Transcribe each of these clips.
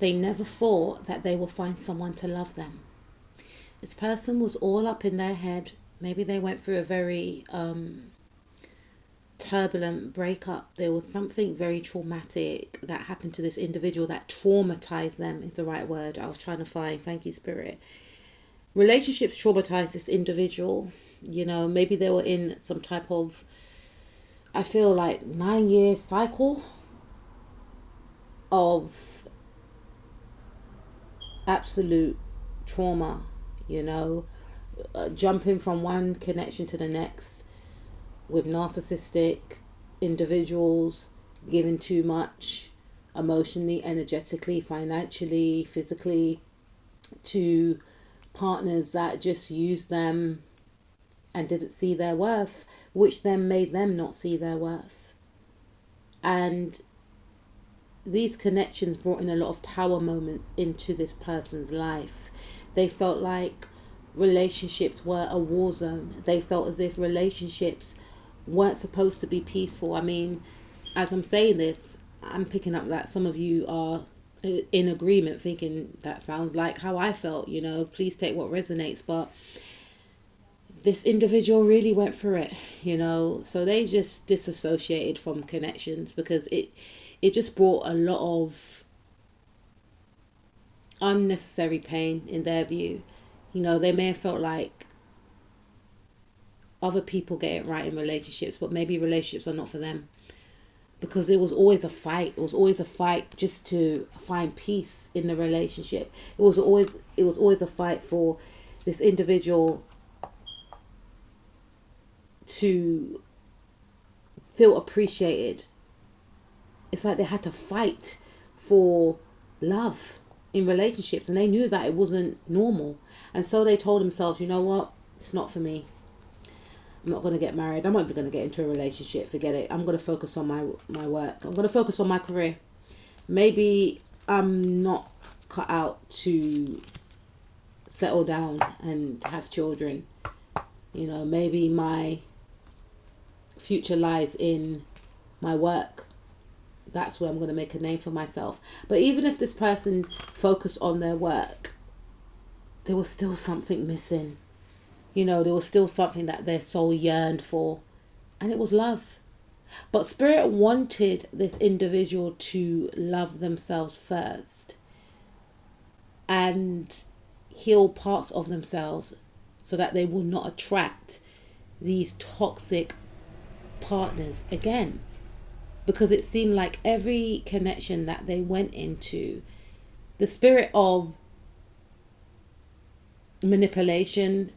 They never thought that they will find someone to love them. This person was all up in their head. Maybe they went through a very turbulent breakup. There was something very traumatic that happened to this individual that traumatized them, is the right word I was trying to find. Thank you, Spirit. Relationships traumatize this individual. You know, maybe they were in some type of, I feel like, 9-year cycle of absolute trauma, you know, jumping from one connection to the next with narcissistic individuals, giving too much emotionally, energetically, financially, physically, to partners that just used them and didn't see their worth, which then made them not see their worth. And these connections brought in a lot of tower moments into this person's life. They felt like relationships were a war zone. They felt as if relationships weren't supposed to be peaceful. I mean, as I'm saying this, I'm picking up that some of you are in agreement, thinking that sounds like how I felt, you know, please take what resonates. But this individual really went through it, you know, so they just disassociated from connections because it just brought a lot of unnecessary pain in their view. You know, they may have felt like other people get it right in relationships, but maybe relationships are not for them, because it was always a fight. It was always a fight just to find peace in the relationship. It was always a fight for this individual to feel appreciated. It's like they had to fight for love in relationships, and they knew that it wasn't normal. And so they told themselves, you know what, it's not for me. I'm not going to get married. I'm not even going to get into a relationship. Forget it. I'm going to focus on my work. I'm going to focus on my career. Maybe I'm not cut out to settle down and have children. You know, maybe my future lies in my work. That's where I'm going to make a name for myself. But even if this person focused on their work, there was still something missing. You know, there was still something that their soul yearned for, and it was love. But Spirit wanted this individual to love themselves first and heal parts of themselves so that they will not attract these toxic partners again. Because it seemed like every connection that they went into, the spirit of manipulation,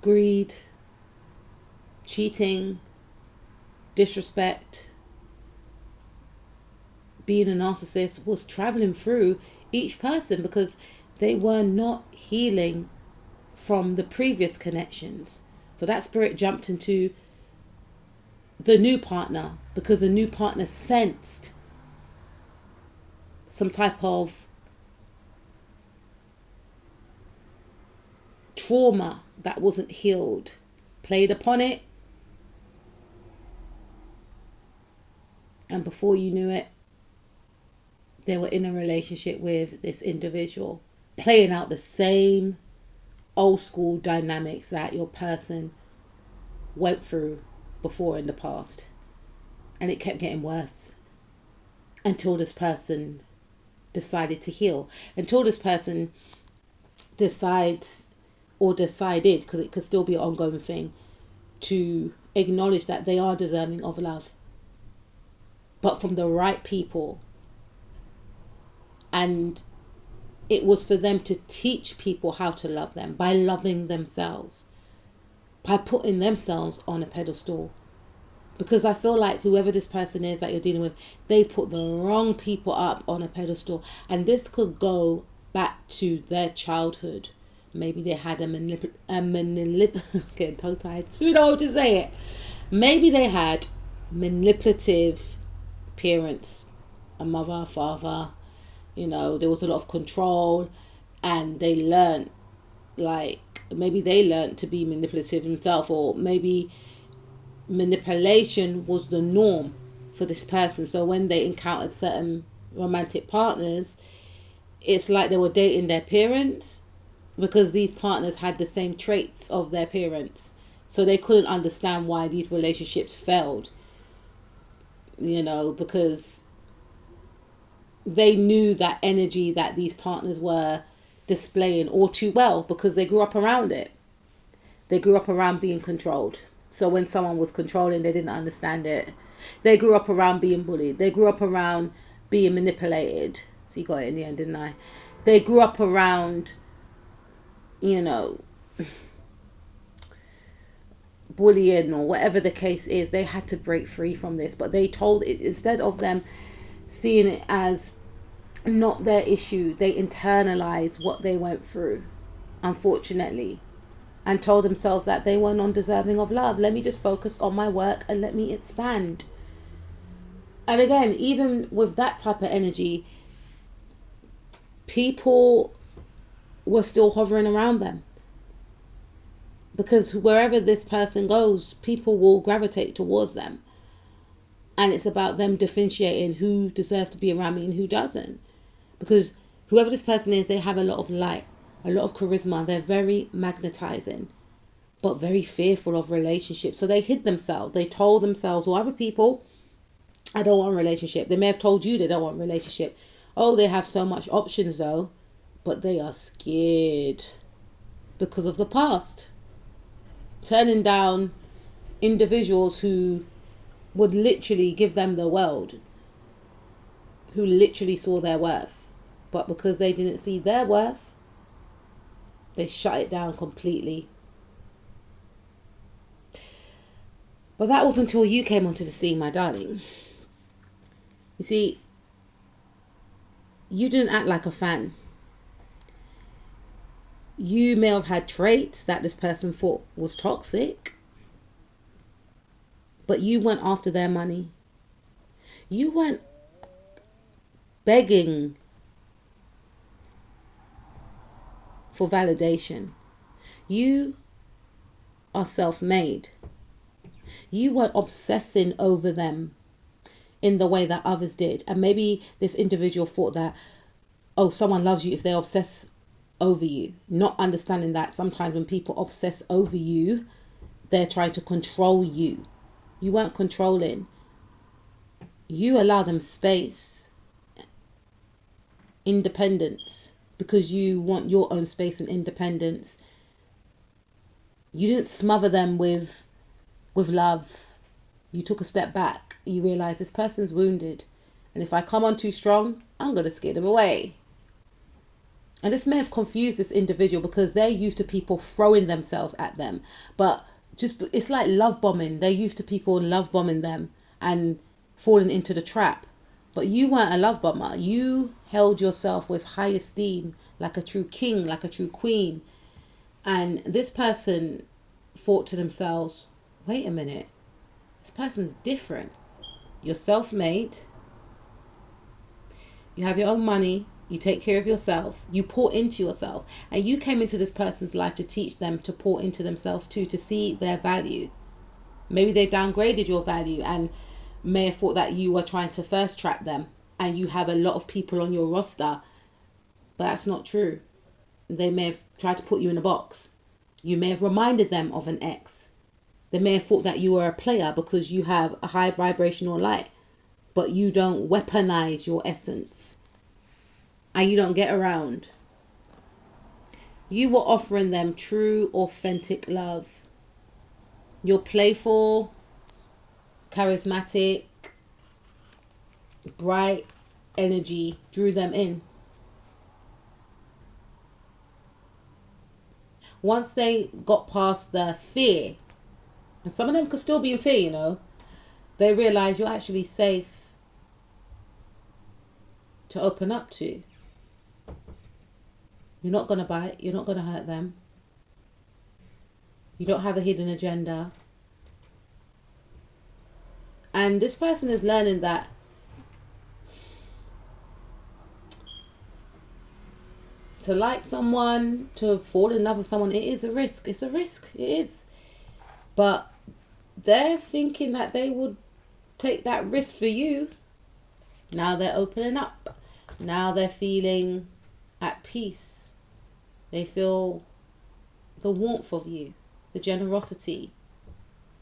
greed, cheating, disrespect, being a narcissist was traveling through each person, because they were not healing from the previous connections. So that spirit jumped into the new partner because the new partner sensed some type of trauma that wasn't healed, played upon it, and before you knew it, they were in a relationship with this individual, playing out the same old school dynamics that your person went through before in the past. And it kept getting worse until this person decided to heal, until this person decides or decided, because it could still be an ongoing thing, to acknowledge that they are deserving of love, but from the right people. And it was for them to teach people how to love them by loving themselves, by putting themselves on a pedestal. Because I feel like whoever this person is that you're dealing with, they put the wrong people up on a pedestal. And this could go back to their childhood. Maybe they had okay, tongue tied. You know how to say it. Maybe they had manipulative parents, a mother, father. You know, there was a lot of control, and they learned, like, maybe they learned to be manipulative themselves, or maybe manipulation was the norm for this person. So when they encountered certain romantic partners, it's like they were dating their parents, because these partners had the same traits of their parents. So they couldn't understand why these relationships failed, because they knew that energy that these partners were displaying all too well, because they grew up around it. They grew up around being controlled. So when someone was controlling, they didn't understand it. They grew up around being bullied. They grew up around being manipulated. So you got it in the end, didn't I? They grew up around, bullying or whatever the case is. They had to break free from this. But they told it, instead of them seeing it as not their issue, they internalized what they went through, unfortunately, and told themselves that they were non-deserving of love. Let me just focus on my work and let me expand. And again, even with that type of energy, people were still hovering around them, because wherever this person goes, people will gravitate towards them. And it's about them differentiating who deserves to be around me and who doesn't. Because whoever this person is, they have a lot of light, a lot of charisma. They're very magnetizing, but very fearful of relationships. So they hid themselves. They told themselves or other people, I don't want a relationship. They may have told you they don't want a relationship. Oh, they have so much options though, but they are scared because of the past. Turning down individuals who would literally give them the world, who literally saw their worth. But because they didn't see their worth, they shut it down completely. But that was until you came onto the scene, my darling. You see, you didn't act like a fan. You may have had traits that this person thought was toxic, but you went after their money. You weren't begging for validation. You are self-made. You weren't obsessing over them in the way that others did. And maybe this individual thought that, oh, someone loves you if they obsess over you. Not understanding that sometimes when people obsess over you, they're trying to control you. You weren't controlling. You allow them space, independence, because you want your own space and independence. You didn't smother them with love. You took a step back. You realize this person's wounded, and if I come on too strong, I'm going to scare them away. And this may have confused this individual because they're used to people throwing themselves at them. But it's like love bombing. They're used to people love bombing them and falling into the trap. But you weren't a love bomber. You held yourself with high esteem, like a true king, like a true queen. And this person thought to themselves, wait a minute, this person's different. You're self-made. You have your own money. You take care of yourself. You pour into yourself. And you came into this person's life to teach them to pour into themselves too, to see their value. Maybe they downgraded your value and may have thought that you were trying to first trap them and you have a lot of people on your roster. But that's not true. They may have tried to put you in a box. You may have reminded them of an ex. They may have thought that you were a player because you have a high vibrational light, but you don't weaponize your essence and you don't get around. You were offering them true, authentic love. You're playful, charismatic, bright energy drew them in. Once they got past the fear, and some of them could still be in fear, they realize you're actually safe to open up to. You're not going to bite. You're not going to hurt them. You don't have a hidden agenda. And this person is learning that to like someone, to fall in love with someone, it is a risk. It's a risk. It is. But they're thinking that they would take that risk for you. Now they're opening up. Now they're feeling at peace. They feel the warmth of you, the generosity,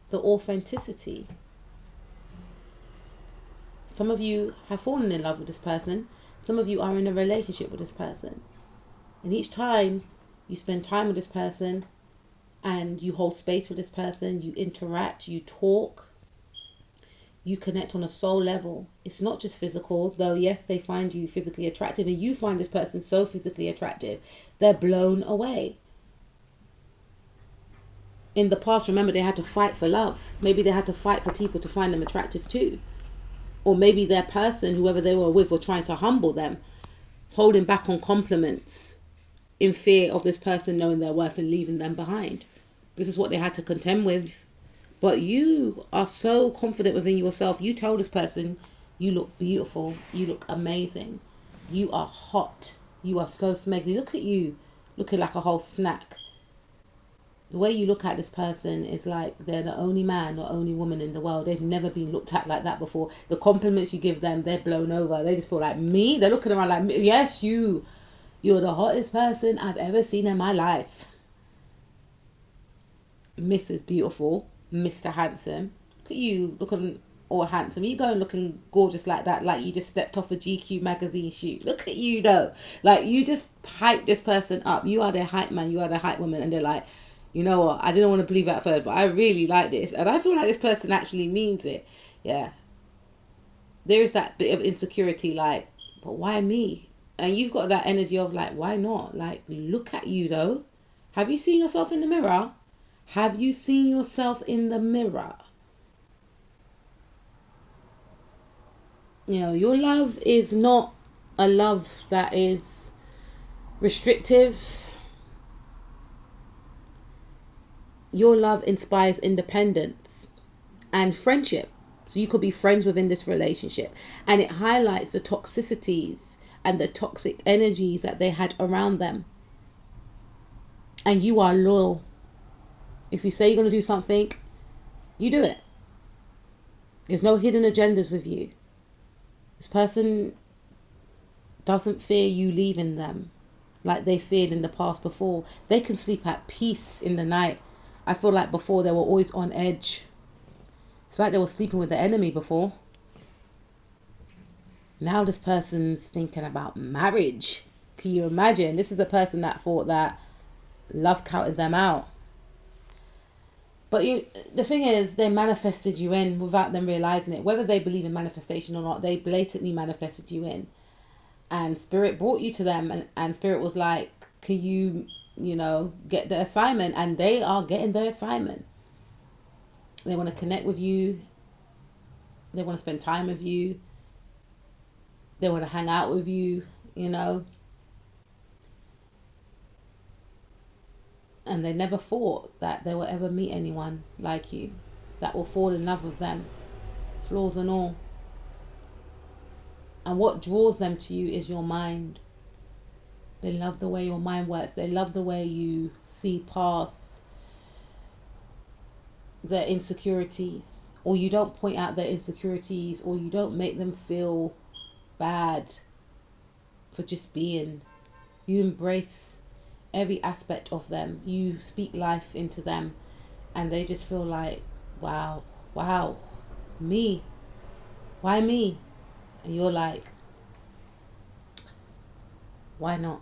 the authenticity. Some of you have fallen in love with this person. Some of you are in a relationship with this person. And each time you spend time with this person and you hold space with this person, you interact, you talk, you connect on a soul level. It's not just physical, though yes, they find you physically attractive and you find this person so physically attractive. They're blown away. In the past, remember, they had to fight for love. Maybe they had to fight for people to find them attractive too. Or maybe their person, whoever they were with, were trying to humble them, holding back on compliments in fear of this person knowing their worth and leaving them behind. This is what they had to contend with. But you are so confident within yourself. You tell this person, you look beautiful. You look amazing. You are hot. You are so smeggy. Look at you, looking like a whole snack. The way you look at this person is like they're the only man or only woman in the world. They've never been looked at like that before. The compliments you give them, they're blown over. They just feel like, me? They're looking around like, yes, you. You're the hottest person I've ever seen in my life. Mrs. Beautiful. Mr. Handsome. Look at you looking all handsome. You going looking gorgeous like that, like you just stepped off a GQ magazine shoot. Look at you though. Like you just hype this person up. You are their hype man. You are their hype woman. And they're like, you know what? I didn't want to believe at first, but I really like this. And I feel like this person actually means it. Yeah. There is that bit of insecurity like, but why me? And you've got that energy of like, why not? Like, look at you though. Have you seen yourself in the mirror? Have you seen yourself in the mirror? You know, your love is not a love that is restrictive. Your love inspires independence and friendship. So you could be friends within this relationship. And it highlights the toxicities and the toxic energies that they had around them. And you are loyal. If you say you're going to do something, you do it. There's no hidden agendas with you. This person doesn't fear you leaving them like they feared in the past before. They can sleep at peace in the night. I feel like before they were always on edge. It's like they were sleeping with the enemy before. Now this person's thinking about marriage. Can you imagine? This is a person that thought that love counted them out. But the thing is, they manifested you in without them realizing it. Whether they believe in manifestation or not, they blatantly manifested you in. And Spirit brought you to them. And Spirit was like, can you, get the assignment? And they are getting the assignment. They want to connect with you. They want to spend time with you. They want to hang out with you, And they never thought that they will ever meet anyone like you that will fall in love with them, flaws and all. And what draws them to you is your mind. They love the way your mind works. They love the way you see past their insecurities, or you don't point out their insecurities, or you don't make them feel bad for just being. You embrace every aspect of them. You speak life into them, and they just feel like, wow, me. Why me? And you're like, why not?